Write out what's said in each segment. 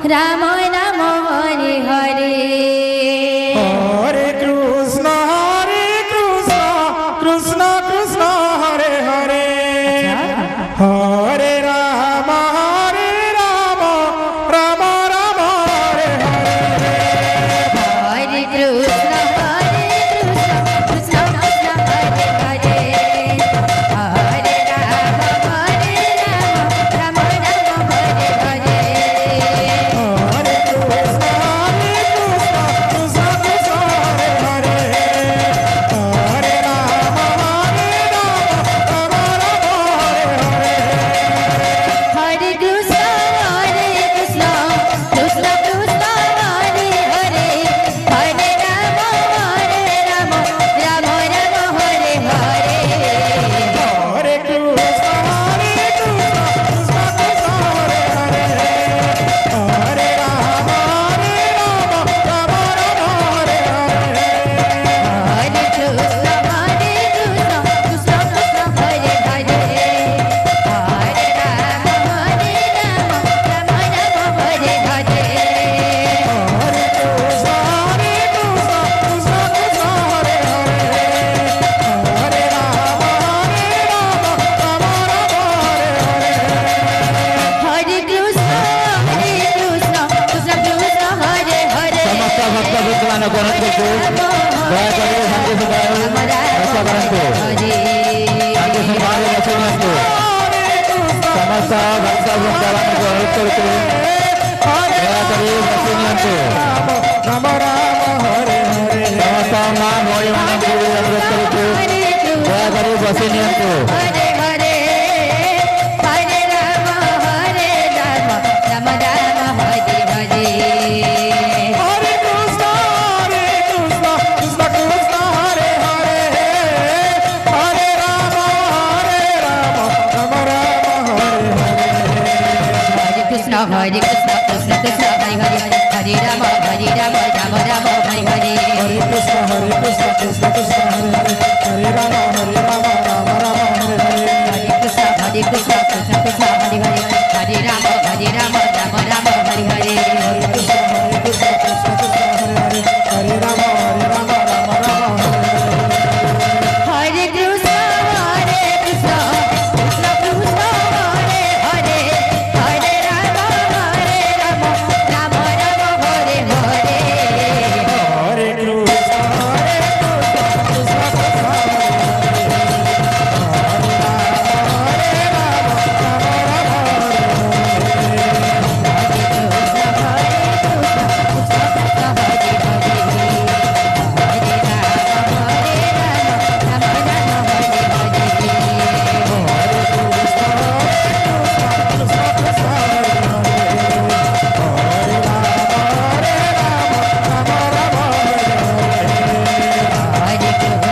রাম রাম হরে হরে হরে কৃষ্ণ কৃষ্ণ কৃষ্ণ হরে হরে হরে রাম রাম রাম হরে হরে হরে কৃষ্ণ কৃষ্ণ কৃষ্ণ হরে হরে হরে রাম রাম রাম হরে হরে হরে কৃষ্ণ কৃষ্ণ কৃষ্ণ হরে হরে হরে রাম রাম রাম হরে হরে হরে কৃষ্ণ কৃষ্ণ কৃষ্ণ হরে হরে হরে রাম রাম রাম হরে হরে হরে কৃষ্ণ কৃষ্ণ কৃষ্ণ হরে হরে হরে রাম রাম হরে হরে হরে কৃষ্ণ কৃষ্ণ কৃষ্ণ হরে হরে হরে রাম রাম রাম হরে হরে হরে কৃষ্ণ কৃষ্ণ কৃষ্ণ হরে হরে হরে রাম রাম হরে হরে হরে কৃষ্ণ কৃষ্ণ কৃষ্ণ হরে হরে ସମସ୍ତ ଭକ୍ତ ଭକ୍ତମାନ କରନ୍ତୁ ଦୟାକରି ଶାନ୍ତି ସୁଖାୟ ରକ୍ଷା କରନ୍ତୁ ଶାନ୍ତି ସୁଖାୟ ରକ୍ଷା ନିଅନ୍ତୁ ସମସ୍ତ ଭକ୍ତ ଭକ୍ତମାନଙ୍କୁ ଅନୁରୋଧ କରୁଛୁ ଦୟାକରି ବସି ନିଅନ୍ତୁ ରାମ ରାମ ହରେ ହରେ ସମସ୍ତ ମା ଭଉଣୀମାନଙ୍କୁ ଅନୁରୋଧ କରୁଛୁ ଦୟାକରି ବସି ନିଅନ୍ତୁ ହରେ ହରେ ହରେ ରାମ ରାମ ରାମ ହରେ ହରେ হরে কৃষ্ণ কৃষ্ণ কৃষ্ণ হরে হরে হরে রাম রাম রাম হরে হরে হরে কৃষ্ণ কৃষ্ণ কৃষ্ণ হরে হরে হরে রাম রাম রাম হরে হরে হরে কৃষ্ণ কৃষ্ণ কৃষ্ণ হরে হরে হরে রাম রাম হরে হরে হরে কৃষ্ণ কৃষ্ণ কৃষ্ণ হরে হরে হরে রাম রাম হরে হরে হরে কৃষ্ণ কৃষ্ণ কৃষ্ণ হরে হরে হরে রাম রাম হরে হরে হরে কৃষ্ণ কৃষ্ণ কৃষ্ণ হরে হরে হরে রাম রাম রাম হরে হরে হরে কৃষ্ণ কৃষ্ণ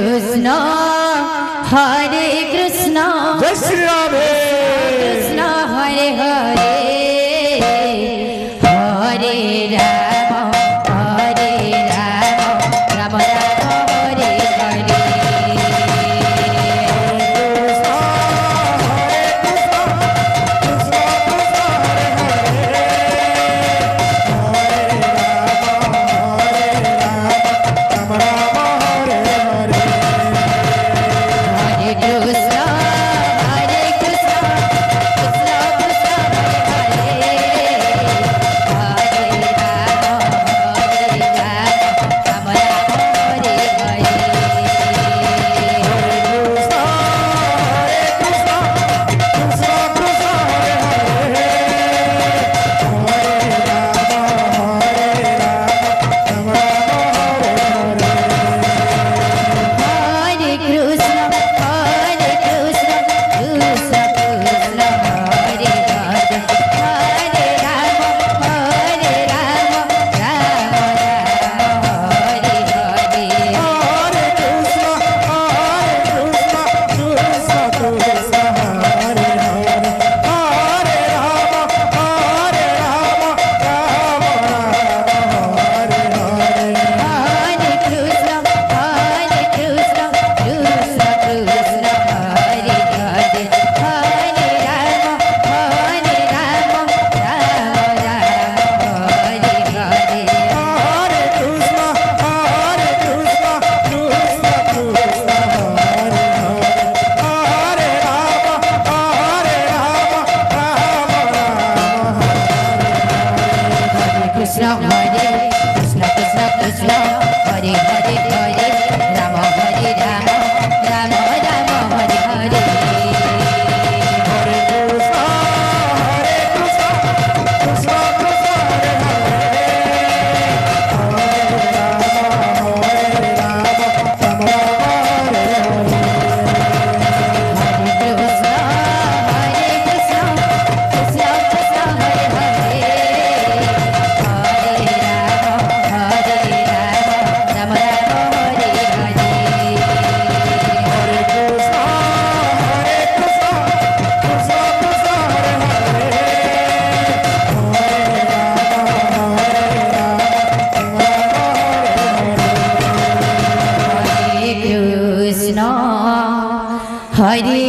কৃষ্ণ হরে কৃষ্ণ জয় শ্রী রাম কৃষ্ণ হরে হরে হরে রাম রাম রাম হরে হরে হরে কৃষ্ণ হরে